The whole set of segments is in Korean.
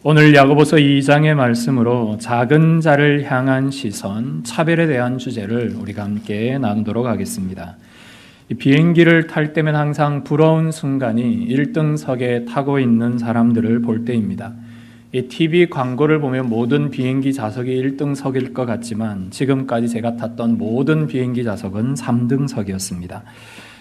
오늘 야고보서 2장의 말씀으로 작은 자를 향한 시선, 차별에 대한 주제를 우리가 함께 나누도록 하겠습니다. 비행기를 탈 때면 항상 부러운 순간이 1등석에 타고 있는 사람들을 볼 때입니다. TV 광고를 보면 모든 비행기 좌석이 1등석일 것 같지만 지금까지 제가 탔던 모든 비행기 좌석은 3등석이었습니다.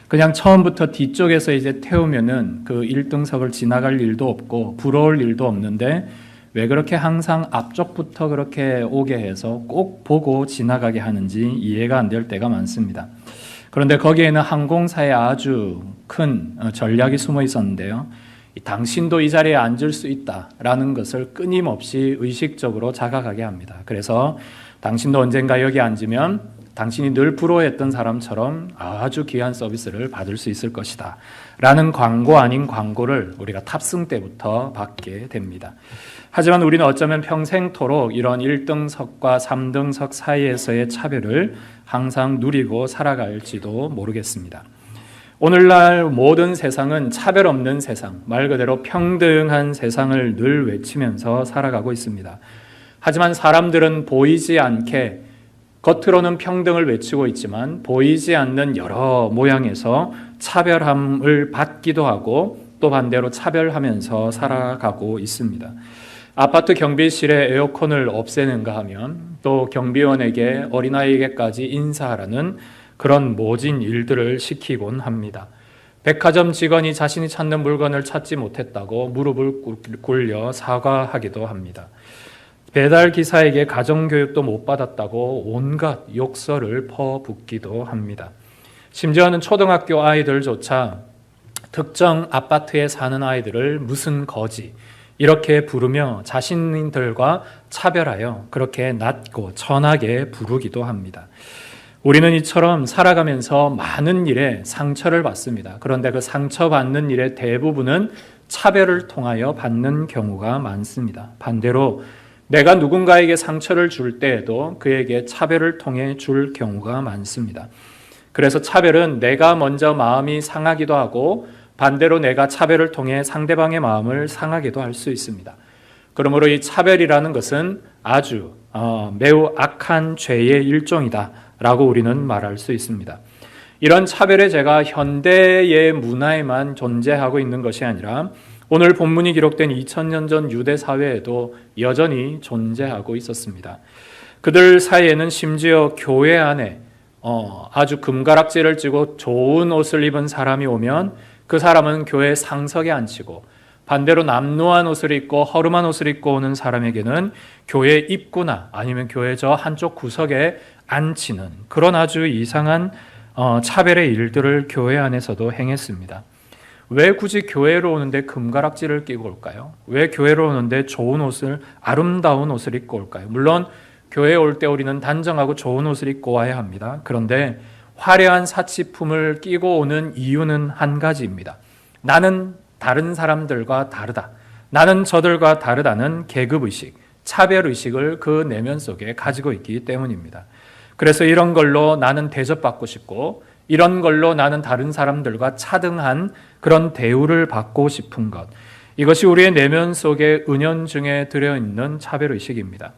그냥 처음부터 뒤쪽에서 이제 태우면은 그 1등석을 지나갈 일도 없고 부러울 일도 없는데 왜 그렇게 항상 앞쪽부터 그렇게 오게 해서 꼭 보고 지나가게 하는지 이해가 안 될 때가 많습니다. 그런데 거기에는 항공사의 아주 큰 전략이 숨어 있었는데요. 당신도 이 자리에 앉을 수 있다라는 것을 끊임없이 의식적으로 자각하게 합니다. 그래서 당신도 언젠가 여기 앉으면 당신이 늘 부러워했던 사람처럼 아주 귀한 서비스를 받을 수 있을 것이다 라는 광고 아닌 광고를 우리가 탑승 때부터 받게 됩니다. 하지만 우리는 어쩌면 평생토록 이런 1등석과 3등석 사이에서의 차별을 항상 누리고 살아갈지도 모르겠습니다. 오늘날 모든 세상은 차별 없는 세상, 말 그대로 평등한 세상을 늘 외치면서 살아가고 있습니다. 하지만 사람들은 보이지 않게 겉으로는 평등을 외치고 있지만 보이지 않는 여러 모양에서 차별함을 받기도 하고 또 반대로 차별하면서 살아가고 있습니다. 아파트 경비실에 에어컨을 없애는가 하면 또 경비원에게 어린아이에게까지 인사하라는 그런 모진 일들을 시키곤 합니다. 백화점 직원이 자신이 찾는 물건을 찾지 못했다고 무릎을 꿇려 사과하기도 합니다. 배달 기사에게 가정교육도 못 받았다고 온갖 욕설을 퍼붓기도 합니다. 심지어는 초등학교 아이들조차 특정 아파트에 사는 아이들을 무슨 거지 이렇게 부르며 자신들과 차별하여 그렇게 낮고 천하게 부르기도 합니다. 우리는 이처럼 살아가면서 많은 일에 상처를 받습니다. 그런데 그 상처받는 일의 대부분은 차별을 통하여 받는 경우가 많습니다. 반대로 내가 누군가에게 상처를 줄 때에도 그에게 차별을 통해 줄 경우가 많습니다. 그래서 차별은 내가 먼저 마음이 상하기도 하고 반대로 내가 차별을 통해 상대방의 마음을 상하기도 할 수 있습니다. 그러므로 이 차별이라는 것은 아주 매우 악한 죄의 일종이다 라고 우리는 말할 수 있습니다. 이런 차별의 죄가 현대의 문화에만 존재하고 있는 것이 아니라 오늘 본문이 기록된 2000년 전 유대 사회에도 여전히 존재하고 있었습니다. 그들 사이에는 심지어 교회 안에 아주 금가락지를 쥐고 좋은 옷을 입은 사람이 오면 그 사람은 교회 상석에 앉히고 반대로 남루한 옷을 입고 허름한 옷을 입고 오는 사람에게는 교회 입구나 아니면 교회 저 한쪽 구석에 앉히는 그런 아주 이상한 차별의 일들을 교회 안에서도 행했습니다. 왜 굳이 교회로 오는데 금가락지를 끼고 올까요? 왜 교회로 오는데 좋은 옷을 아름다운 옷을 입고 올까요? 물론 교회에 올 때 우리는 단정하고 좋은 옷을 입고 와야 합니다. 그런데 화려한 사치품을 끼고 오는 이유는 한 가지입니다. 나는 다른 사람들과 다르다. 나는 저들과 다르다는 계급의식, 차별의식을 그 내면 속에 가지고 있기 때문입니다. 그래서 이런 걸로 나는 대접받고 싶고 이런 걸로 나는 다른 사람들과 차등한 그런 대우를 받고 싶은 것. 이것이 우리의 내면 속에 은연중에 들어있는 차별의식입니다.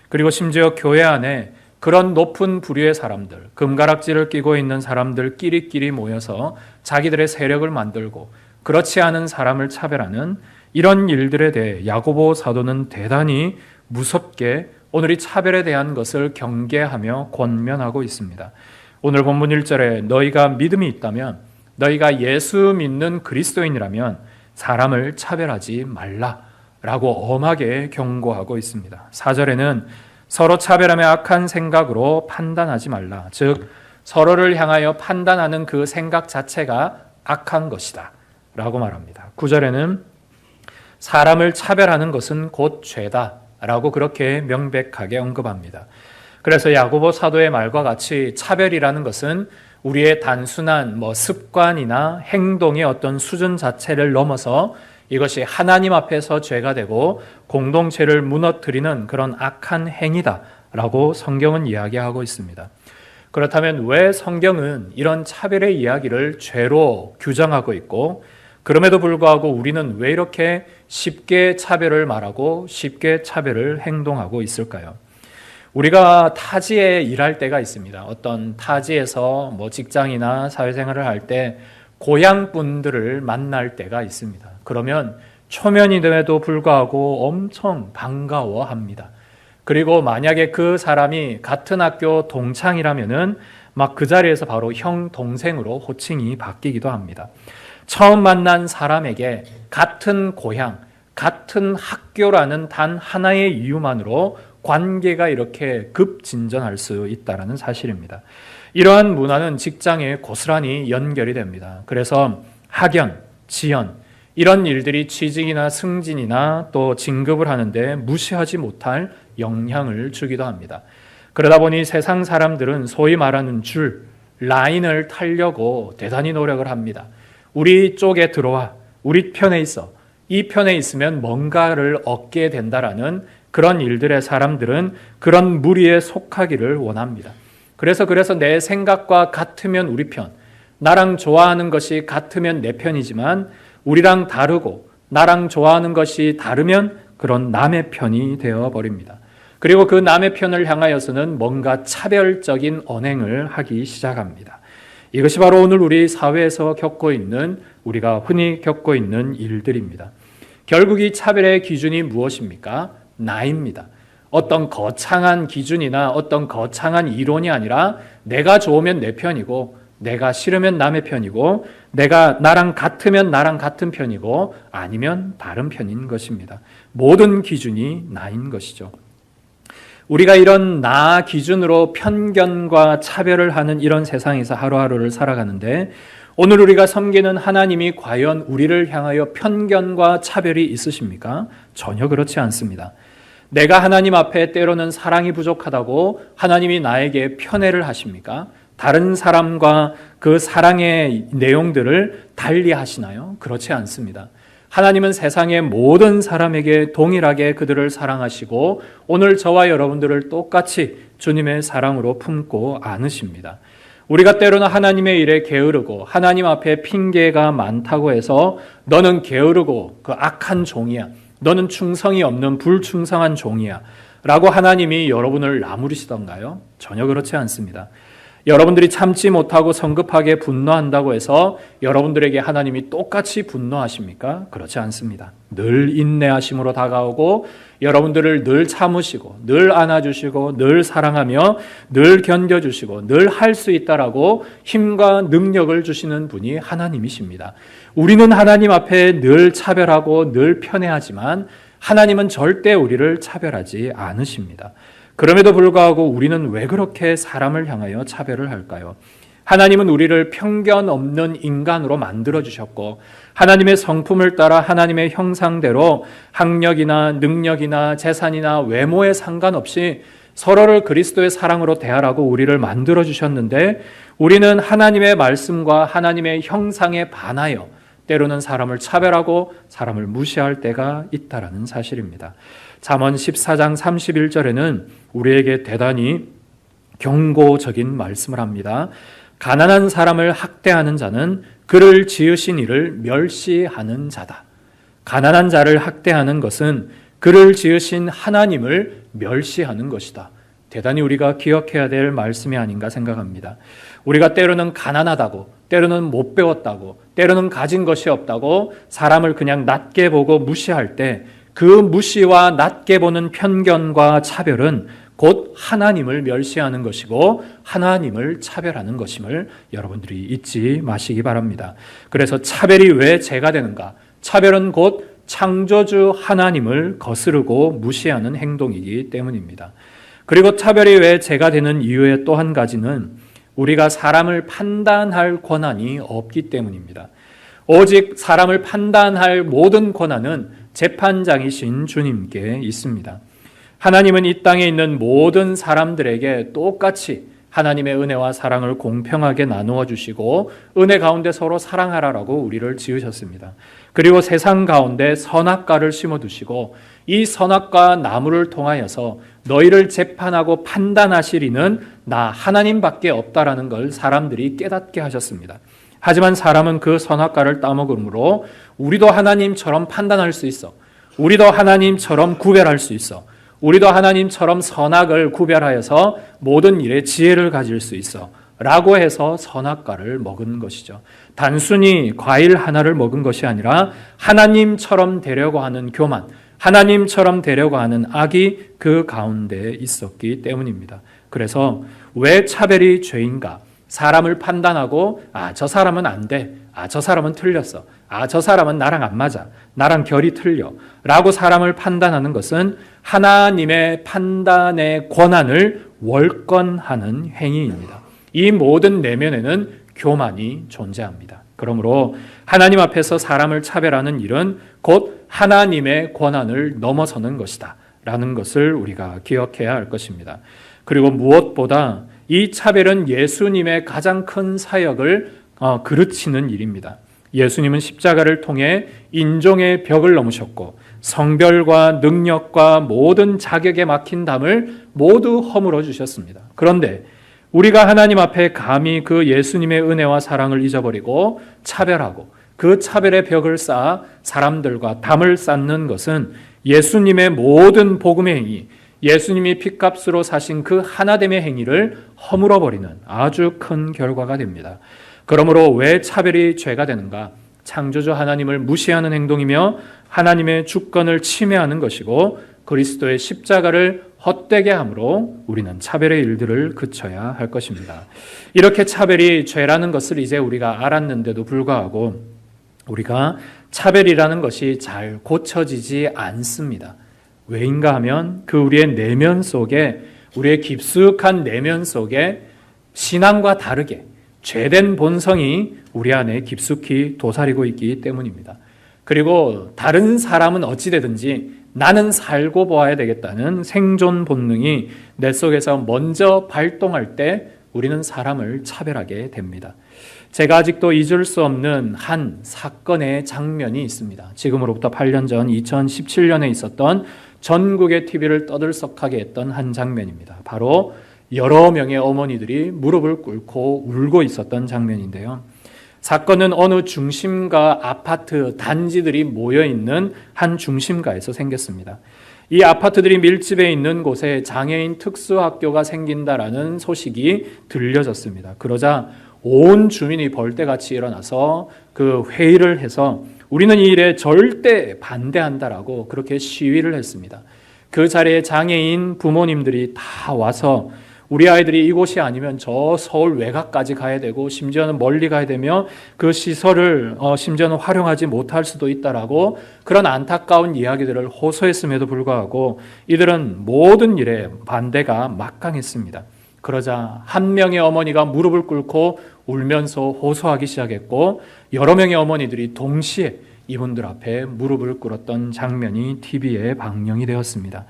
그리고 심지어 교회 안에 그런 높은 부류의 사람들, 금가락지를 끼고 있는 사람들끼리끼리 모여서 자기들의 세력을 만들고 그렇지 않은 사람을 차별하는 이런 일들에 대해 야고보 사도는 대단히 무섭게 오늘 이 차별에 대한 것을 경계하며 권면하고 있습니다. 오늘 본문 1절에 너희가 믿음이 있다면 너희가 예수 믿는 그리스도인이라면 사람을 차별하지 말라라고 엄하게 경고하고 있습니다. 4절에는 서로 차별하며 악한 생각으로 판단하지 말라. 즉 서로를 향하여 판단하는 그 생각 자체가 악한 것이다 라고 말합니다. 9절에는 사람을 차별하는 것은 곧 죄다 라고 그렇게 명백하게 언급합니다. 그래서 야고보 사도의 말과 같이 차별이라는 것은 우리의 단순한 습관이나 행동의 어떤 수준 자체를 넘어서 이것이 하나님 앞에서 죄가 되고 공동체를 무너뜨리는 그런 악한 행위다라고 성경은 이야기하고 있습니다. 그렇다면 왜 성경은 이런 차별의 이야기를 죄로 규정하고 있고 그럼에도 불구하고 우리는 왜 이렇게 쉽게 차별을 말하고 쉽게 차별을 행동하고 있을까요? 우리가 타지에 일할 때가 있습니다. 어떤 타지에서 직장이나 사회생활을 할 때 고향 분들을 만날 때가 있습니다. 그러면 초면임에도 불구하고 엄청 반가워합니다. 그리고 만약에 그 사람이 같은 학교 동창이라면은 막 그 자리에서 바로 형, 동생으로 호칭이 바뀌기도 합니다. 처음 만난 사람에게 같은 고향, 같은 학교라는 단 하나의 이유만으로 관계가 이렇게 급진전할 수 있다는 사실입니다. 이러한 문화는 직장에 고스란히 연결이 됩니다. 그래서 학연, 지연, 이런 일들이 취직이나 승진이나 또 진급을 하는데 무시하지 못할 영향을 주기도 합니다. 그러다 보니 세상 사람들은 소위 말하는 줄, 라인을 타려고 대단히 노력을 합니다. 우리 쪽에 들어와, 우리 편에 있어, 이 편에 있으면 뭔가를 얻게 된다라는 그런 일들의 사람들은 그런 무리에 속하기를 원합니다. 그래서 내 생각과 같으면 우리 편, 나랑 좋아하는 것이 같으면 내 편이지만 우리랑 다르고 나랑 좋아하는 것이 다르면 그런 남의 편이 되어버립니다. 그리고 그 남의 편을 향하여서는 뭔가 차별적인 언행을 하기 시작합니다. 이것이 바로 오늘 우리 사회에서 겪고 있는, 우리가 흔히 겪고 있는 일들입니다. 결국 이 차별의 기준이 무엇입니까? 나입니다. 어떤 거창한 기준이나 어떤 거창한 이론이 아니라 내가 좋으면 내 편이고 내가 싫으면 남의 편이고 내가 나랑 같으면 나랑 같은 편이고 아니면 다른 편인 것입니다. 모든 기준이 나인 것이죠. 우리가 이런 나 기준으로 편견과 차별을 하는 이런 세상에서 하루하루를 살아가는데 오늘 우리가 섬기는 하나님이 과연 우리를 향하여 편견과 차별이 있으십니까? 전혀 그렇지 않습니다. 내가 하나님 앞에 때로는 사랑이 부족하다고 하나님이 나에게 편애를 하십니까? 다른 사람과 그 사랑의 내용들을 달리 하시나요? 그렇지 않습니다. 하나님은 세상의 모든 사람에게 동일하게 그들을 사랑하시고 오늘 저와 여러분들을 똑같이 주님의 사랑으로 품고 안으십니다. 우리가 때로는 하나님의 일에 게으르고 하나님 앞에 핑계가 많다고 해서 너는 게으르고 그 악한 종이야, 너는 충성이 없는 불충성한 종이야 라고 하나님이 여러분을 나무리시던가요? 전혀 그렇지 않습니다. 여러분들이 참지 못하고 성급하게 분노한다고 해서 여러분들에게 하나님이 똑같이 분노하십니까? 그렇지 않습니다. 늘 인내하심으로 다가오고 여러분들을 늘 참으시고 늘 안아주시고 늘 사랑하며 늘 견뎌주시고 늘 할 수 있다라고 힘과 능력을 주시는 분이 하나님이십니다. 우리는 하나님 앞에 늘 차별하고 늘 편애하지만 하나님은 절대 우리를 차별하지 않으십니다. 그럼에도 불구하고 우리는 왜 그렇게 사람을 향하여 차별을 할까요? 하나님은 우리를 편견 없는 인간으로 만들어주셨고 하나님의 성품을 따라 하나님의 형상대로 학력이나 능력이나 재산이나 외모에 상관없이 서로를 그리스도의 사랑으로 대하라고 우리를 만들어주셨는데 우리는 하나님의 말씀과 하나님의 형상에 반하여 때로는 사람을 차별하고 사람을 무시할 때가 있다는 사실입니다. 잠언 14장 31절에는 우리에게 대단히 경고적인 말씀을 합니다. 가난한 사람을 학대하는 자는 그를 지으신 이를 멸시하는 자다. 가난한 자를 학대하는 것은 그를 지으신 하나님을 멸시하는 것이다. 대단히 우리가 기억해야 될 말씀이 아닌가 생각합니다. 우리가 때로는 가난하다고, 때로는 못 배웠다고, 때로는 가진 것이 없다고 사람을 그냥 낮게 보고 무시할 때 그 무시와 낮게 보는 편견과 차별은 곧 하나님을 멸시하는 것이고 하나님을 차별하는 것임을 여러분들이 잊지 마시기 바랍니다. 그래서 차별이 왜 죄가 되는가? 차별은 곧 창조주 하나님을 거스르고 무시하는 행동이기 때문입니다. 그리고 차별이 왜 죄가 되는 이유의 또 한 가지는 우리가 사람을 판단할 권한이 없기 때문입니다. 오직 사람을 판단할 모든 권한은 재판장이신 주님께 있습니다. 하나님은 이 땅에 있는 모든 사람들에게 똑같이 하나님의 은혜와 사랑을 공평하게 나누어 주시고 은혜 가운데 서로 사랑하라라고 우리를 지으셨습니다. 그리고 세상 가운데 선악과를 심어두시고 이 선악과 나무를 통하여서 너희를 재판하고 판단하실 이는 나 하나님밖에 없다라는 걸 사람들이 깨닫게 하셨습니다. 하지만 사람은 그 선악과를 따먹으므로 우리도 하나님처럼 판단할 수 있어. 우리도 하나님처럼 구별할 수 있어. 우리도 하나님처럼 선악을 구별하여서 모든 일에 지혜를 가질 수 있어. 라고 해서 선악과를 먹은 것이죠. 단순히 과일 하나를 먹은 것이 아니라 하나님처럼 되려고 하는 교만, 하나님처럼 되려고 하는 악이 그 가운데 있었기 때문입니다. 그래서 왜 차별이 죄인가? 사람을 판단하고 저 사람은 안 돼. 저 사람은 틀렸어. 저 사람은 나랑 안 맞아. 나랑 결이 틀려. 라고 사람을 판단하는 것은 하나님의 판단의 권한을 월권하는 행위입니다. 이 모든 내면에는 교만이 존재합니다. 그러므로 하나님 앞에서 사람을 차별하는 일은 곧 하나님의 권한을 넘어서는 것이다. 라는 것을 우리가 기억해야 할 것입니다. 그리고 무엇보다 이 차별은 예수님의 가장 큰 사역을 그르치는 일입니다. 예수님은 십자가를 통해 인종의 벽을 넘으셨고 성별과 능력과 모든 자격에 막힌 담을 모두 허물어 주셨습니다. 그런데 우리가 하나님 앞에 감히 그 예수님의 은혜와 사랑을 잊어버리고 차별하고 그 차별의 벽을 쌓아 사람들과 담을 쌓는 것은 예수님의 모든 복음의 행위, 예수님이 핏값으로 사신 그 하나됨의 행위를 허물어버리는 아주 큰 결과가 됩니다. 그러므로 왜 차별이 죄가 되는가? 창조주 하나님을 무시하는 행동이며 하나님의 주권을 침해하는 것이고 그리스도의 십자가를 헛되게 함으로 우리는 차별의 일들을 그쳐야 할 것입니다. 이렇게 차별이 죄라는 것을 이제 우리가 알았는데도 불구하고 우리가 차별이라는 것이 잘 고쳐지지 않습니다. 왜인가 하면 그 우리의 내면 속에, 우리의 깊숙한 내면 속에 신앙과 다르게 죄된 본성이 우리 안에 깊숙이 도사리고 있기 때문입니다. 그리고 다른 사람은 어찌되든지 나는 살고 보아야 되겠다는 생존 본능이 내 속에서 먼저 발동할 때 우리는 사람을 차별하게 됩니다. 제가 아직도 잊을 수 없는 한 사건의 장면이 있습니다. 지금으로부터 8년 전 2017년에 있었던 전국의 TV를 떠들썩하게 했던 한 장면입니다. 바로 여러 명의 어머니들이 무릎을 꿇고 울고 있었던 장면인데요. 사건은 어느 중심가 아파트 단지들이 모여있는 한 중심가에서 생겼습니다. 이 아파트들이 밀집해 있는 곳에 장애인 특수학교가 생긴다라는 소식이 들려졌습니다. 그러자 온 주민이 벌떼같이 일어나서 그 회의를 해서 우리는 이 일에 절대 반대한다라고 그렇게 시위를 했습니다. 그 자리에 장애인 부모님들이 다 와서 우리 아이들이 이곳이 아니면 저 서울 외곽까지 가야 되고 심지어는 멀리 가야 되며 그 시설을 심지어는 활용하지 못할 수도 있다라고 그런 안타까운 이야기들을 호소했음에도 불구하고 이들은 모든 일에 반대가 막강했습니다. 그러자 한 명의 어머니가 무릎을 꿇고 울면서 호소하기 시작했고 여러 명의 어머니들이 동시에 이분들 앞에 무릎을 꿇었던 장면이 TV에 방영이 되었습니다.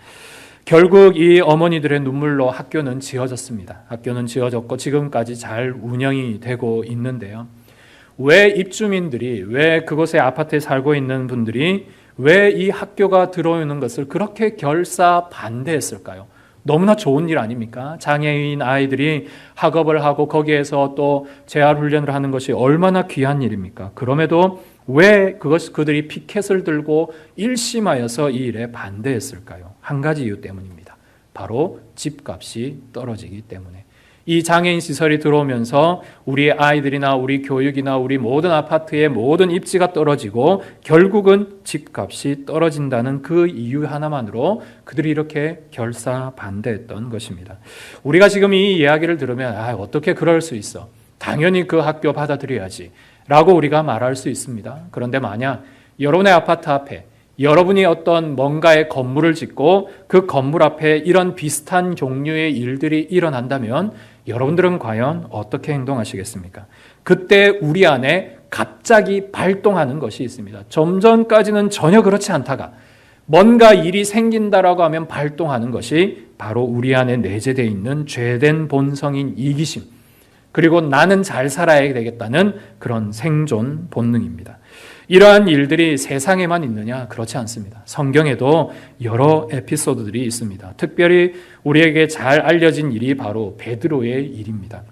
결국 이 어머니들의 눈물로 학교는 지어졌습니다. 학교는 지어졌고 지금까지 잘 운영이 되고 있는데요. 왜 입주민들이, 왜 그곳에 아파트에 살고 있는 분들이 왜 이 학교가 들어오는 것을 그렇게 결사 반대했을까요? 너무나 좋은 일 아닙니까? 장애인 아이들이 학업을 하고 거기에서 또 재활훈련을 하는 것이 얼마나 귀한 일입니까? 그럼에도 왜 그들이 피켓을 들고 일심하여서 이 일에 반대했을까요? 한 가지 이유 때문입니다. 바로 집값이 떨어지기 때문에. 이 장애인 시설이 들어오면서 우리 아이들이나 우리 교육이나 우리 모든 아파트의 모든 입지가 떨어지고 결국은 집값이 떨어진다는 그 이유 하나만으로 그들이 이렇게 결사 반대했던 것입니다. 우리가 지금 이 이야기를 들으면 어떻게 그럴 수 있어? 당연히 그 학교 받아들여야지 라고 우리가 말할 수 있습니다. 그런데 만약 여러분의 아파트 앞에 여러분이 어떤 뭔가의 건물을 짓고 그 건물 앞에 이런 비슷한 종류의 일들이 일어난다면 여러분들은 과연 어떻게 행동하시겠습니까? 그때 우리 안에 갑자기 발동하는 것이 있습니다. 좀 전까지는 전혀 그렇지 않다가 뭔가 일이 생긴다라고 하면 발동하는 것이 바로 우리 안에 내재되어 있는 죄된 본성인 이기심, 그리고 나는 잘 살아야 되겠다는 그런 생존 본능입니다. 이러한 일들이 세상에만 있느냐? 그렇지 않습니다. 성경에도 여러 에피소드들이 있습니다. 특별히 우리에게 잘 알려진 일이 바로 베드로의 일입니다.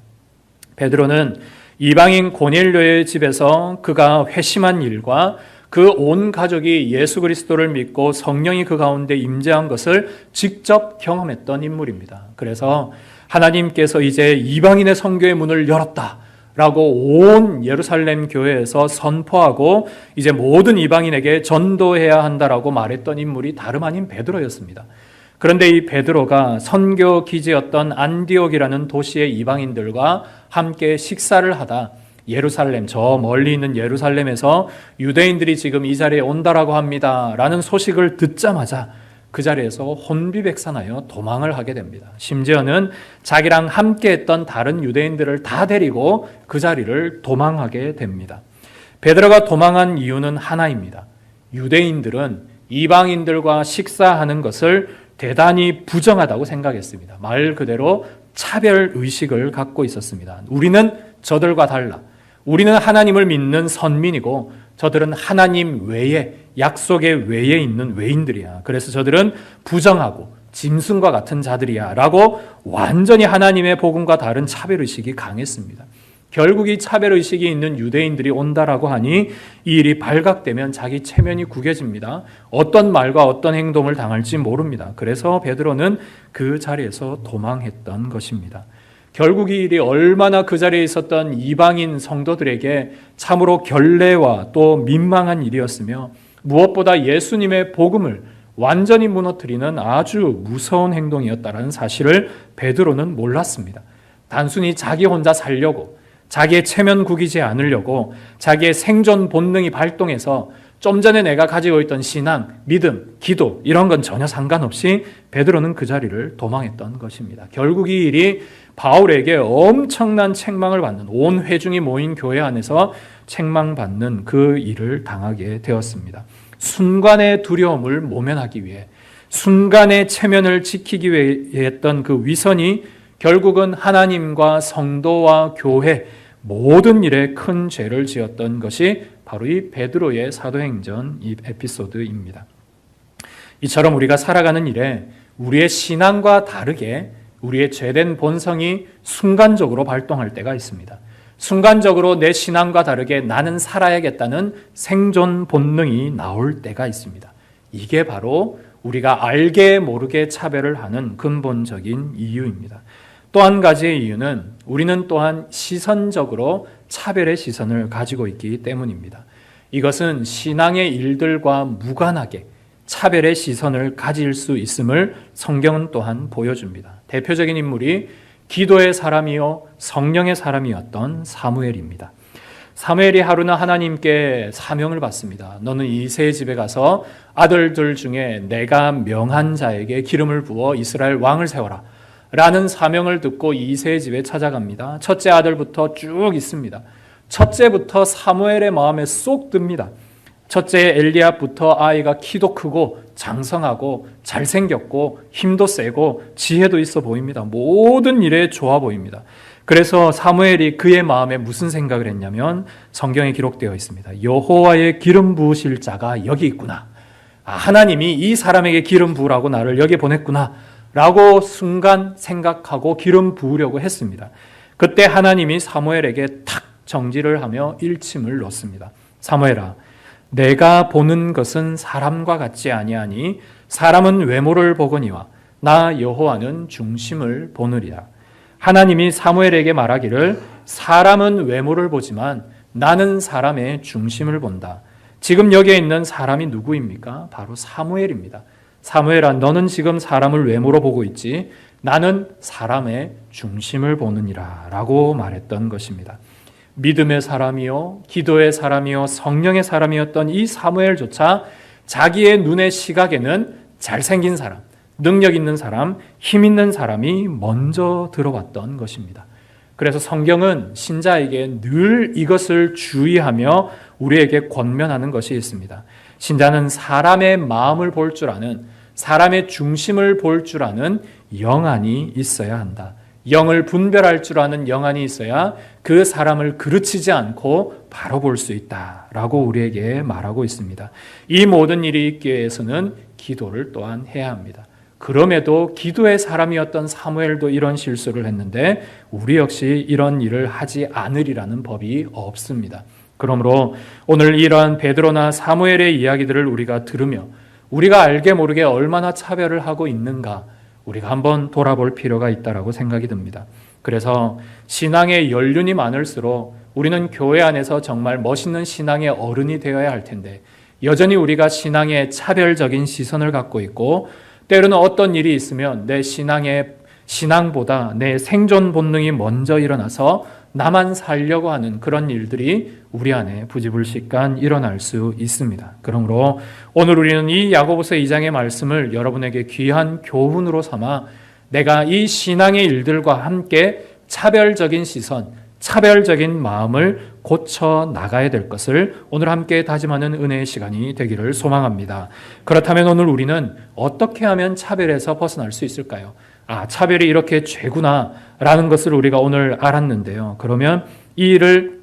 베드로는 이방인 고넬료의 집에서 그가 회심한 일과 그 온 가족이 예수 그리스도를 믿고 성령이 그 가운데 임재한 것을 직접 경험했던 인물입니다. 그래서 하나님께서 이제 이방인의 선교의 문을 열었다라고 온 예루살렘 교회에서 선포하고 이제 모든 이방인에게 전도해야 한다라고 말했던 인물이 다름 아닌 베드로였습니다. 그런데 이 베드로가 선교 기지였던 안디옥이라는 도시의 이방인들과 함께 식사를 하다 예루살렘, 저 멀리 있는 예루살렘에서 유대인들이 지금 이 자리에 온다라고 합니다 라는 소식을 듣자마자 그 자리에서 혼비백산하여 도망을 하게 됩니다. 심지어는 자기랑 함께 했던 다른 유대인들을 다 데리고 그 자리를 도망하게 됩니다. 베드로가 도망한 이유는 하나입니다. 유대인들은 이방인들과 식사하는 것을 대단히 부정하다고 생각했습니다. 말 그대로 차별의식을 갖고 있었습니다. 우리는 저들과 달라. 우리는 하나님을 믿는 선민이고 저들은 하나님 외에, 약속의 외에 있는 외인들이야. 그래서 저들은 부정하고 짐승과 같은 자들이야 라고 완전히 하나님의 복음과 다른 차별의식이 강했습니다. 결국 이 차별의식이 있는 유대인들이 온다라고 하니 이 일이 발각되면 자기 체면이 구겨집니다. 어떤 말과 어떤 행동을 당할지 모릅니다. 그래서 베드로는 그 자리에서 도망했던 것입니다. 결국 이 일이 얼마나 그 자리에 있었던 이방인 성도들에게 참으로 결례와 또 민망한 일이었으며 무엇보다 예수님의 복음을 완전히 무너뜨리는 아주 무서운 행동이었다는 사실을 베드로는 몰랐습니다. 단순히 자기 혼자 살려고, 자기의 체면 구기지 않으려고, 자기의 생존 본능이 발동해서 좀 전에 내가 가지고 있던 신앙, 믿음, 기도 이런 건 전혀 상관없이 베드로는 그 자리를 도망했던 것입니다. 결국 이 일이 바울에게 엄청난 책망을 받는, 온 회중이 모인 교회 안에서 책망받는 그 일을 당하게 되었습니다. 순간의 두려움을 모면하기 위해, 순간의 체면을 지키기 위해 했던 그 위선이 결국은 하나님과 성도와 교회 모든 일에 큰 죄를 지었던 것이 바로 이 베드로의 사도행전 이 에피소드입니다. 이처럼 우리가 살아가는 일에 우리의 신앙과 다르게 우리의 죄된 본성이 순간적으로 발동할 때가 있습니다. 순간적으로 내 신앙과 다르게 나는 살아야겠다는 생존 본능이 나올 때가 있습니다. 이게 바로 우리가 알게 모르게 차별을 하는 근본적인 이유입니다. 또 한 가지의 이유는 우리는 또한 시선적으로 차별의 시선을 가지고 있기 때문입니다. 이것은 신앙의 일들과 무관하게 차별의 시선을 가질 수 있음을 성경은 또한 보여줍니다. 대표적인 인물이 기도의 사람이요 성령의 사람이었던 사무엘입니다. 사무엘이 하루는 하나님께 사명을 받습니다. 너는 이새의 집에 가서 아들들 중에 내가 명한 자에게 기름을 부어 이스라엘 왕을 세워라 라는 사명을 듣고 이새의 집에 찾아갑니다. 첫째 아들부터 쭉 있습니다. 첫째부터 사무엘의 마음에 쏙 듭니다. 첫째 엘리압부터 아이가 키도 크고 장성하고 잘생겼고 힘도 세고 지혜도 있어 보입니다. 모든 일에 좋아 보입니다. 그래서 사무엘이 그의 마음에 무슨 생각을 했냐면 성경에 기록되어 있습니다. 여호와의 기름 부으실 자가 여기 있구나. 하나님이 이 사람에게 기름 부으라고 나를 여기 보냈구나 라고 순간 생각하고 기름 부으려고 했습니다. 그때 하나님이 사무엘에게 탁 정지를 하며 일침을 놓습니다. 사무엘아, 내가 보는 것은 사람과 같지 아니하니 사람은 외모를 보거니와 나 여호와는 중심을 보느리라. 하나님이 사무엘에게 말하기를 사람은 외모를 보지만 나는 사람의 중심을 본다. 지금 여기에 있는 사람이 누구입니까? 바로 사무엘입니다. 사무엘아, 너는 지금 사람을 외모로 보고 있지 나는 사람의 중심을 보느니라 라고 말했던 것입니다. 믿음의 사람이요 기도의 사람이요 성령의 사람이었던 이 사무엘조차 자기의 눈의 시각에는 잘생긴 사람, 능력 있는 사람, 힘 있는 사람이 먼저 들어왔던 것입니다. 그래서 성경은 신자에게 늘 이것을 주의하며 우리에게 권면하는 것이 있습니다. 신자는 사람의 마음을 볼 줄 아는, 사람의 중심을 볼 줄 아는 영안이 있어야 한다. 영을 분별할 줄 아는 영안이 있어야 그 사람을 그르치지 않고 바로 볼 수 있다라고 우리에게 말하고 있습니다. 이 모든 일이 있기 위해서는 기도를 또한 해야 합니다. 그럼에도 기도의 사람이었던 사무엘도 이런 실수를 했는데 우리 역시 이런 일을 하지 않으리라는 법이 없습니다. 그러므로 오늘 이러한 베드로나 사무엘의 이야기들을 우리가 들으며 우리가 알게 모르게 얼마나 차별을 하고 있는가 우리가 한번 돌아볼 필요가 있다라고 생각이 듭니다. 그래서 신앙의 연륜이 많을수록 우리는 교회 안에서 정말 멋있는 신앙의 어른이 되어야 할 텐데 여전히 우리가 신앙에 차별적인 시선을 갖고 있고 때로는 어떤 일이 있으면 내 신앙보다 내 생존 본능이 먼저 일어나서 나만 살려고 하는 그런 일들이 우리 안에 부지불식간 일어날 수 있습니다. 그러므로 오늘 우리는 이 야고보서 2장의 말씀을 여러분에게 귀한 교훈으로 삼아 내가 이 신앙의 일들과 함께 차별적인 시선, 차별적인 마음을 고쳐 나가야 될 것을 오늘 함께 다짐하는 은혜의 시간이 되기를 소망합니다. 그렇다면 오늘 우리는 어떻게 하면 차별에서 벗어날 수 있을까요? 차별이 이렇게 죄구나 라는 것을 우리가 오늘 알았는데요. 그러면 이 일을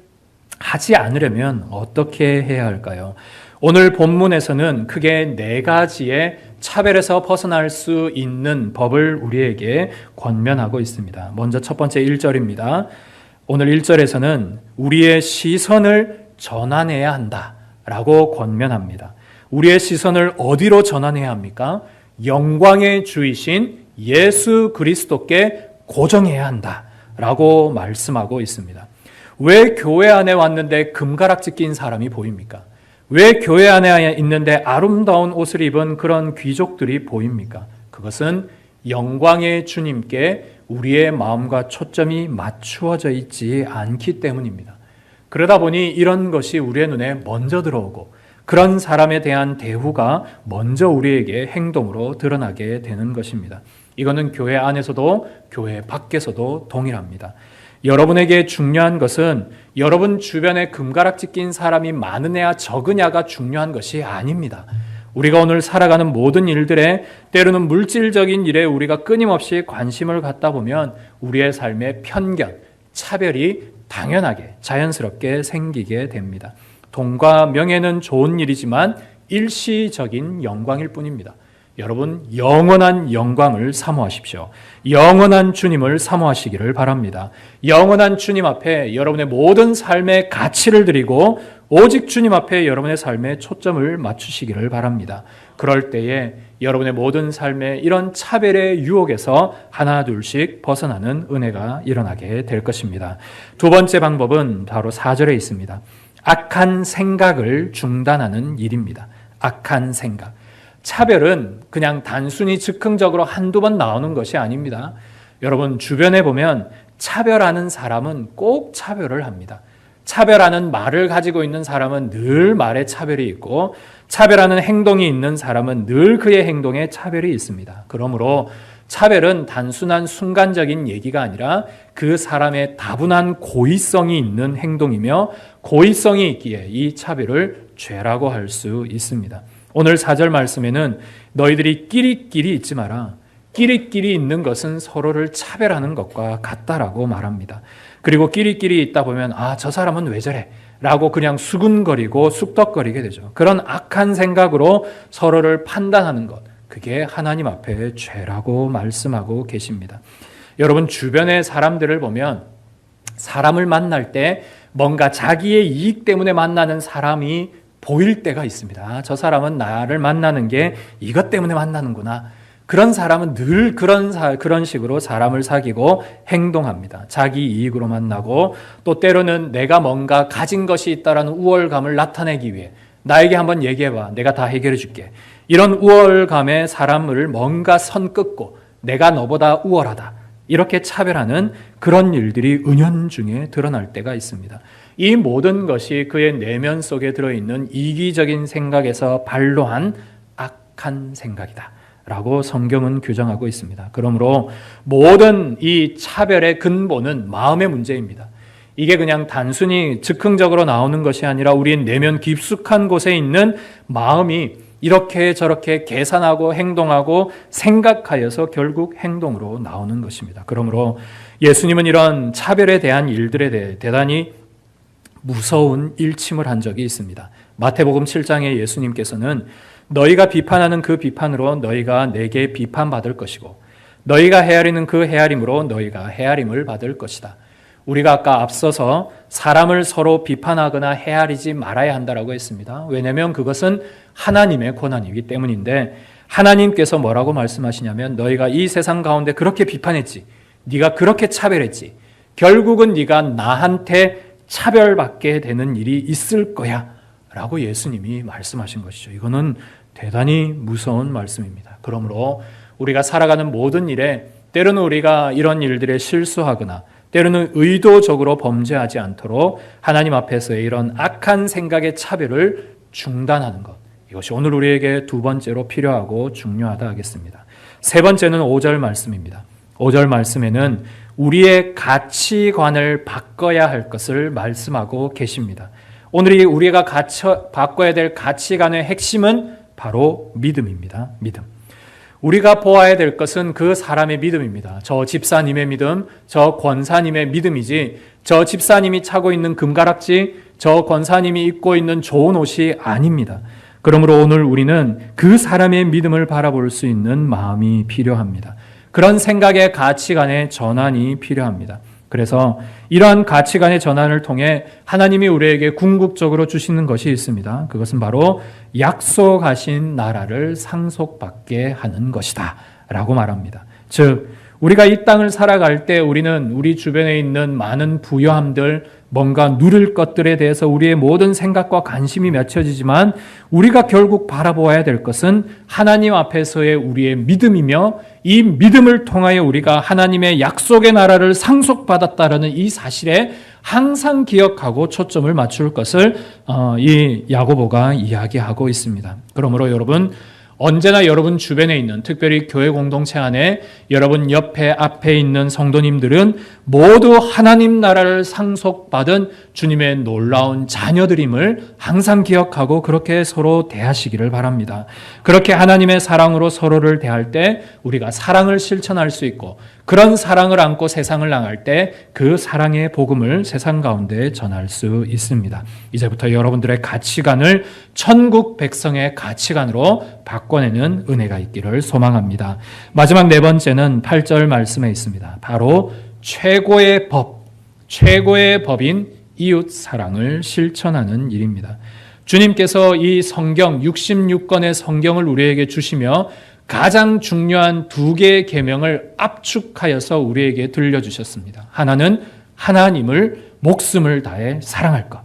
하지 않으려면 어떻게 해야 할까요? 오늘 본문에서는 크게 4가지의 차별에서 벗어날 수 있는 법을 우리에게 권면하고 있습니다. 먼저 첫 번째 1절입니다. 오늘 1절에서는 우리의 시선을 전환해야 한다라고 권면합니다. 우리의 시선을 어디로 전환해야 합니까? 영광의 주이신 예수 그리스도께 고정해야 한다라고 말씀하고 있습니다. 왜 교회 안에 왔는데 금가락지 낀 사람이 보입니까? 왜 교회 안에 있는데 아름다운 옷을 입은 그런 귀족들이 보입니까? 그것은 영광의 주님께 우리의 마음과 초점이 맞추어져 있지 않기 때문입니다. 그러다 보니 이런 것이 우리의 눈에 먼저 들어오고 그런 사람에 대한 대우가 먼저 우리에게 행동으로 드러나게 되는 것입니다. 이거는 교회 안에서도 교회 밖에서도 동일합니다. 여러분에게 중요한 것은 여러분 주변에 금가락지 낀 사람이 많으냐 적으냐가 중요한 것이 아닙니다. 우리가 오늘 살아가는 모든 일들에 때로는 물질적인 일에 우리가 끊임없이 관심을 갖다 보면 우리의 삶에 편견, 차별이 당연하게 자연스럽게 생기게 됩니다. 돈과 명예는 좋은 일이지만 일시적인 영광일 뿐입니다. 여러분 영원한 영광을 사모하십시오. 영원한 주님을 사모하시기를 바랍니다. 영원한 주님 앞에 여러분의 모든 삶의 가치를 드리고 오직 주님 앞에 여러분의 삶에 초점을 맞추시기를 바랍니다. 그럴 때에 여러분의 모든 삶에 이런 차별의 유혹에서 하나 둘씩 벗어나는 은혜가 일어나게 될 것입니다. 두 번째 방법은 바로 4절에 있습니다. 악한 생각을 중단하는 일입니다. 악한 생각. 차별은 그냥 단순히 즉흥적으로 한두 번 나오는 것이 아닙니다. 여러분 주변에 보면 차별하는 사람은 꼭 차별을 합니다. 차별하는 말을 가지고 있는 사람은 늘 말에 차별이 있고 차별하는 행동이 있는 사람은 늘 그의 행동에 차별이 있습니다. 그러므로 차별은 단순한 순간적인 얘기가 아니라 그 사람의 다분한 고의성이 있는 행동이며 고의성이 있기에 이 차별을 죄라고 할 수 있습니다. 오늘 4절 말씀에는 너희들이 끼리끼리 있지 마라. 끼리끼리 있는 것은 서로를 차별하는 것과 같다라고 말합니다. 그리고 끼리끼리 있다 보면 저 사람은 왜 저래? 라고 그냥 수군거리고 쑥덕거리게 되죠. 그런 악한 생각으로 서로를 판단하는 것, 그게 하나님 앞에 죄라고 말씀하고 계십니다. 여러분 주변의 사람들을 보면 사람을 만날 때 뭔가 자기의 이익 때문에 만나는 사람이 보일 때가 있습니다. 저 사람은 나를 만나는 게 이것 때문에 만나는구나. 그런 사람은 늘 그런 식으로 사람을 사귀고 행동합니다. 자기 이익으로 만나고 또 때로는 내가 뭔가 가진 것이 있다라는 우월감을 나타내기 위해 나에게 한번 얘기해봐. 내가 다 해결해 줄게. 이런 우월감에 사람을 뭔가 선 긋고 내가 너보다 우월하다. 이렇게 차별하는 그런 일들이 은연중에 드러날 때가 있습니다. 이 모든 것이 그의 내면 속에 들어있는 이기적인 생각에서 발로한 악한 생각이다 라고 성경은 규정하고 있습니다. 그러므로 모든 이 차별의 근본은 마음의 문제입니다. 이게 그냥 단순히 즉흥적으로 나오는 것이 아니라 우리의 내면 깊숙한 곳에 있는 마음이 이렇게 저렇게 계산하고 행동하고 생각하여서 결국 행동으로 나오는 것입니다. 그러므로 예수님은 이런 차별에 대한 일들에 대해 대단히 무서운 일침을 한 적이 있습니다. 마태복음 7장에 예수님께서는 너희가 비판하는 그 비판으로 너희가 내게 비판받을 것이고 너희가 헤아리는 그 헤아림으로 너희가 헤아림을 받을 것이다. 우리가 아까 앞서서 사람을 서로 비판하거나 헤아리지 말아야 한다라고 했습니다. 왜냐하면 그것은 하나님의 권한이기 때문인데 하나님께서 뭐라고 말씀하시냐면 너희가 이 세상 가운데 그렇게 비판했지. 네가 그렇게 차별했지. 결국은 네가 나한테 차별받게 되는 일이 있을 거야 라고 예수님이 말씀하신 것이죠. 이거는 대단히 무서운 말씀입니다. 그러므로 우리가 살아가는 모든 일에 때로는 우리가 이런 일들에 실수하거나 때로는 의도적으로 범죄하지 않도록 하나님 앞에서의 이런 악한 생각의 차별을 중단하는 것, 이것이 오늘 우리에게 두 번째로 필요하고 중요하다 하겠습니다. 세 번째는 5절 말씀입니다. 5절 말씀에는 우리의 가치관을 바꿔야 할 것을 말씀하고 계십니다. 오늘 우리가 바꿔야 될 가치관의 핵심은 바로 믿음입니다. 믿음. 우리가 보아야 될 것은 그 사람의 믿음입니다. 저 집사님의 믿음, 저 권사님의 믿음이지 저 집사님이 차고 있는 금가락지, 저 권사님이 입고 있는 좋은 옷이 아닙니다. 그러므로 오늘 우리는 그 사람의 믿음을 바라볼 수 있는 마음이 필요합니다. 그런 생각의 가치관의 전환이 필요합니다. 그래서 이러한 가치관의 전환을 통해 하나님이 우리에게 궁극적으로 주시는 것이 있습니다. 그것은 바로 약속하신 나라를 상속받게 하는 것이다 라고 말합니다. 즉 우리가 이 땅을 살아갈 때 우리는 우리 주변에 있는 많은 부요함들, 뭔가 누릴 것들에 대해서 우리의 모든 생각과 관심이 맺혀지지만 우리가 결국 바라보아야 될 것은 하나님 앞에서의 우리의 믿음이며 이 믿음을 통하여 우리가 하나님의 약속의 나라를 상속받았다라는 이 사실에 항상 기억하고 초점을 맞출 것을 이 야고보가 이야기하고 있습니다. 그러므로 여러분 언제나 여러분 주변에 있는 특별히 교회 공동체 안에 여러분 옆에 앞에 있는 성도님들은 모두 하나님 나라를 상속받은 주님의 놀라운 자녀들임을 항상 기억하고 그렇게 서로 대하시기를 바랍니다. 그렇게 하나님의 사랑으로 서로를 대할 때 우리가 사랑을 실천할 수 있고 그런 사랑을 안고 세상을 나갈 때 그 사랑의 복음을 세상 가운데 전할 수 있습니다. 이제부터 여러분들의 가치관을 천국 백성의 가치관으로 바꿔내는 은혜가 있기를 소망합니다. 마지막 네 번째는 8절 말씀에 있습니다. 바로 최고의 법인 이웃 사랑을 실천하는 일입니다. 주님께서 이 성경 66권의 성경을 우리에게 주시며 가장 중요한 두 개의 계명을 압축하여서 우리에게 들려주셨습니다. 하나는 하나님을 목숨을 다해 사랑할 것.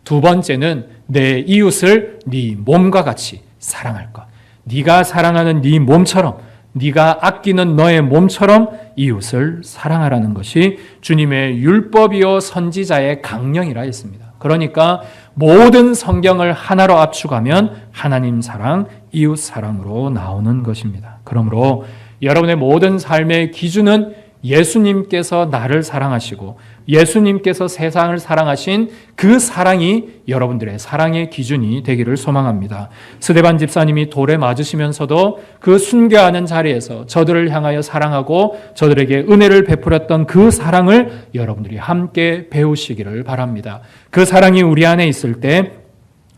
두 번째는 내 이웃을 네 몸과 같이 사랑할 것. 네가 사랑하는 네 몸처럼, 네가 아끼는 너의 몸처럼 이웃을 사랑하라는 것이 주님의 율법이요 선지자의 강령이라 했습니다. 그러니까 모든 성경을 하나로 압축하면 하나님 사랑, 이웃 사랑으로 나오는 것입니다. 그러므로 여러분의 모든 삶의 기준은 예수님께서 나를 사랑하시고 예수님께서 세상을 사랑하신 그 사랑이 여러분들의 사랑의 기준이 되기를 소망합니다. 스데반 집사님이 돌에 맞으시면서도 그 순교하는 자리에서 저들을 향하여 사랑하고 저들에게 은혜를 베풀었던 그 사랑을 여러분들이 함께 배우시기를 바랍니다. 그 사랑이 우리 안에 있을 때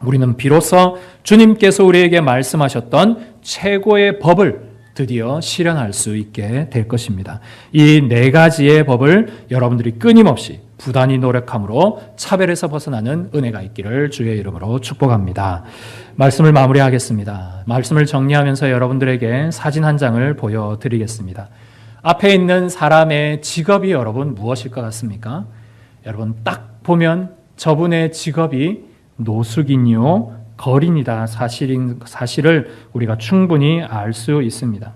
우리는 비로소 주님께서 우리에게 말씀하셨던 최고의 법을 드디어 실현할 수 있게 될 것입니다. 이 네 가지의 법을 여러분들이 끊임없이 부단히 노력함으로 차별에서 벗어나는 은혜가 있기를 주의 이름으로 축복합니다. 말씀을 마무리하겠습니다. 말씀을 정리하면서 여러분들에게 사진 한 장을 보여드리겠습니다. 앞에 있는 사람의 직업이 여러분 무엇일 것 같습니까? 여러분 딱 보면 저분의 직업이 노숙인이요 거린이다 사실을 우리가 충분히 알 수 있습니다.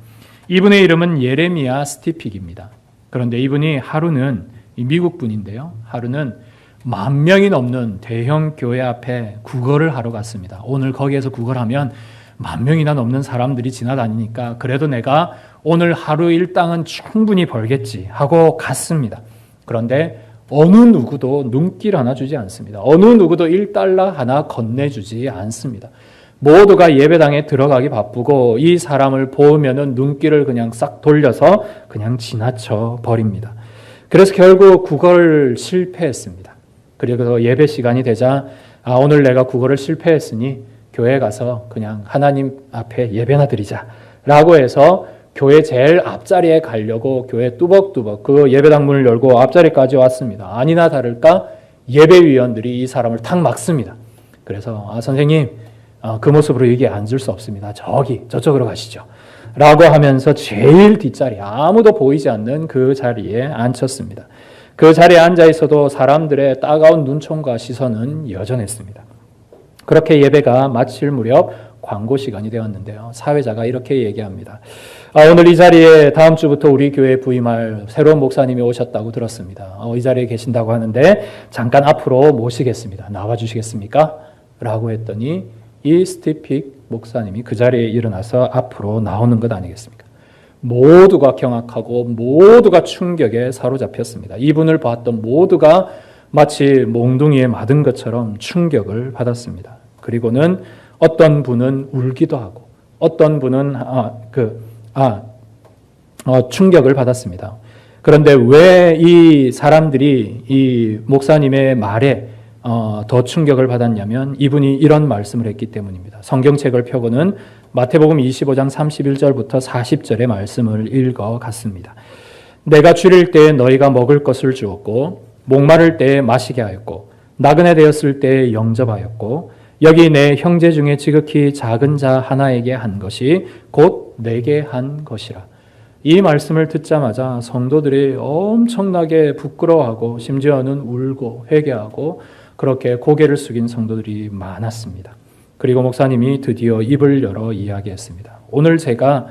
이분의 이름은 예레미야 스티픽입니다. 그런데 이분이 하루는 미국 분인데요. 하루는 10,000명이 넘는 대형 교회 앞에 구걸을 하러 갔습니다. 오늘 거기에서 구걸하면 10,000명이나 넘는 사람들이 지나다니니까 그래도 내가 오늘 하루 일당은 충분히 벌겠지 하고 갔습니다. 그런데 어느 누구도 눈길 하나 주지 않습니다. 어느 누구도 $1 하나 건네주지 않습니다. 모두가 예배당에 들어가기 바쁘고 이 사람을 보면은 눈길을 그냥 싹 돌려서 그냥 지나쳐 버립니다. 그래서 결국 구걸 실패했습니다. 그리고 예배 시간이 되자 오늘 내가 구걸을 실패했으니 교회 가서 그냥 하나님 앞에 예배나 드리자라고 해서 교회 제일 앞자리에 가려고 교회 뚜벅뚜벅 그 예배당 문을 열고 앞자리까지 왔습니다. 아니나 다를까 예배위원들이 이 사람을 탁 막습니다. 그래서 선생님 그 모습으로 여기 앉을 수 없습니다. 저쪽으로 가시죠. 라고 하면서 제일 뒷자리 아무도 보이지 않는 그 자리에 앉혔습니다. 그 자리에 앉아 있어도 사람들의 따가운 눈총과 시선은 여전했습니다. 그렇게 예배가 마칠 무렵 광고 시간이 되었는데요. 사회자가 이렇게 얘기합니다. 오늘 이 자리에 다음 주부터 우리 교회에 부임할 새로운 목사님이 오셨다고 들었습니다. 이 자리에 계신다고 하는데 잠깐 앞으로 모시겠습니다. 나와 주시겠습니까? 라고 했더니 이 스티픽 목사님이 그 자리에 일어나서 앞으로 나오는 것 아니겠습니까? 모두가 경악하고 모두가 충격에 사로잡혔습니다. 이분을 봤던 모두가 마치 몽둥이에 맞은 것처럼 충격을 받았습니다. 그리고는 어떤 분은 울기도 하고 어떤 분은 충격을 받았습니다. 그런데 왜 이 사람들이 이 목사님의 말에 더 충격을 받았냐면 이분이 이런 말씀을 했기 때문입니다. 성경책을 펴고는 마태복음 25장 31절부터 40절의 말씀을 읽어갔습니다. 내가 줄일 때에 너희가 먹을 것을 주었고 목마를 때에 마시게 하였고 나그네 되었을 때에 영접하였고 여기 내 형제 중에 지극히 작은 자 하나에게 한 것이 곧 내게 한 것이라. 이 말씀을 듣자마자 성도들이 엄청나게 부끄러워하고 심지어는 울고 회개하고 그렇게 고개를 숙인 성도들이 많았습니다. 그리고 목사님이 드디어 입을 열어 이야기했습니다. 오늘 제가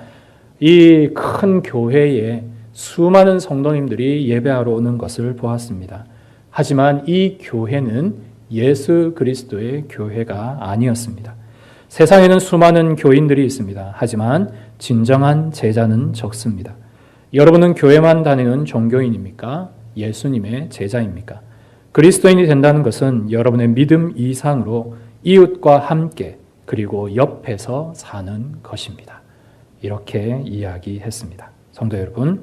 이 큰 교회에 수많은 성도님들이 예배하러 오는 것을 보았습니다. 하지만 이 교회는 예수 그리스도의 교회가 아니었습니다. 세상에는 수많은 교인들이 있습니다. 하지만 진정한 제자는 적습니다. 여러분은 교회만 다니는 종교인입니까? 예수님의 제자입니까? 그리스도인이 된다는 것은 여러분의 믿음 이상으로 이웃과 함께 그리고 옆에서 사는 것입니다. 이렇게 이야기했습니다. 성도 여러분,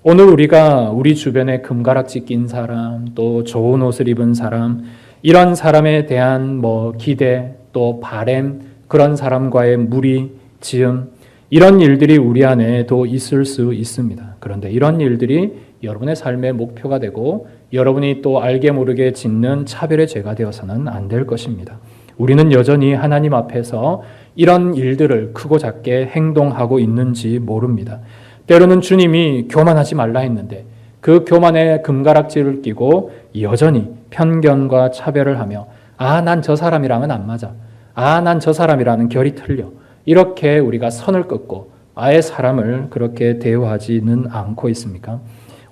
오늘 우리가 우리 주변에 금가락지 낀 사람, 또 좋은 옷을 입은 사람, 이런 사람에 대한 기대, 또 바램, 그런 사람과의 무리, 지음, 이런 일들이 우리 안에도 있을 수 있습니다. 그런데 이런 일들이 여러분의 삶의 목표가 되고 여러분이 또 알게 모르게 짓는 차별의 죄가 되어서는 안 될 것입니다. 우리는 여전히 하나님 앞에서 이런 일들을 크고 작게 행동하고 있는지 모릅니다. 때로는 주님이 교만하지 말라 했는데 그 교만에 금가락지를 끼고 여전히 편견과 차별을 하며 난 저 사람이랑은 안 맞아. 난 저 사람이라는 결이 틀려. 이렇게 우리가 선을 긋고 아예 사람을 그렇게 대우하지는 않고 있습니까?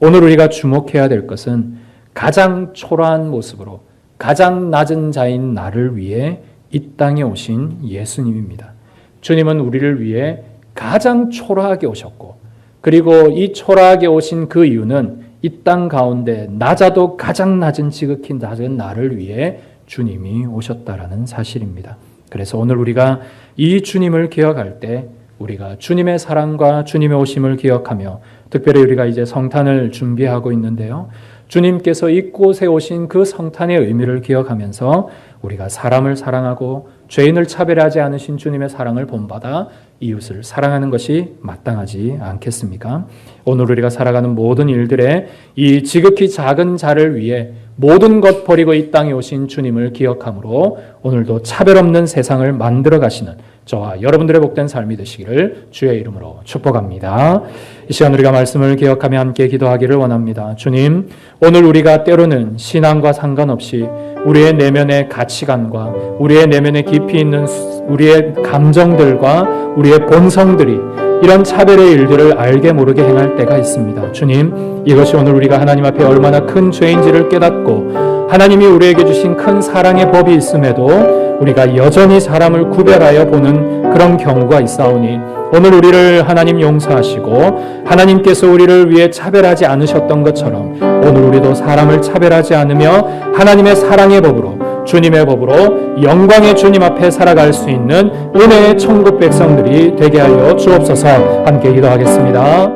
오늘 우리가 주목해야 될 것은 가장 초라한 모습으로 가장 낮은 자인 나를 위해 이 땅에 오신 예수님입니다. 주님은 우리를 위해 가장 초라하게 오셨고 그리고 이 초라하게 오신 그 이유는 이 땅 가운데 낮아도 가장 낮은 지극히 낮은 나를 위해 주님이 오셨다라는 사실입니다. 그래서 오늘 우리가 이 주님을 기억할 때 우리가 주님의 사랑과 주님의 오심을 기억하며 특별히 우리가 이제 성탄을 준비하고 있는데요. 주님께서 이곳에 오신 그 성탄의 의미를 기억하면서 우리가 사람을 사랑하고 죄인을 차별하지 않으신 주님의 사랑을 본받아 이웃을 사랑하는 것이 마땅하지 않겠습니까? 오늘 우리가 살아가는 모든 일들에 이 지극히 작은 자를 위해 모든 것 버리고 이 땅에 오신 주님을 기억함으로 오늘도 차별 없는 세상을 만들어 가시는 저와 여러분들의 복된 삶이 되시기를 주의 이름으로 축복합니다. 이 시간 우리가 말씀을 기억하며 함께 기도하기를 원합니다. 주님, 오늘 우리가 때로는 신앙과 상관없이 우리의 내면의 가치관과 우리의 내면에 깊이 있는 우리의 감정들과 우리의 본성들이 이런 차별의 일들을 알게 모르게 행할 때가 있습니다. 주님, 이것이 오늘 우리가 하나님 앞에 얼마나 큰 죄인지를 깨닫고 하나님이 우리에게 주신 큰 사랑의 법이 있음에도 우리가 여전히 사람을 구별하여 보는 그런 경우가 있사오니 오늘 우리를 하나님 용서하시고 하나님께서 우리를 위해 차별하지 않으셨던 것처럼 오늘 우리도 사람을 차별하지 않으며 하나님의 사랑의 법으로 주님의 법으로 영광의 주님 앞에 살아갈 수 있는 은혜의 천국 백성들이 되게 하여 주옵소서. 함께 기도하겠습니다.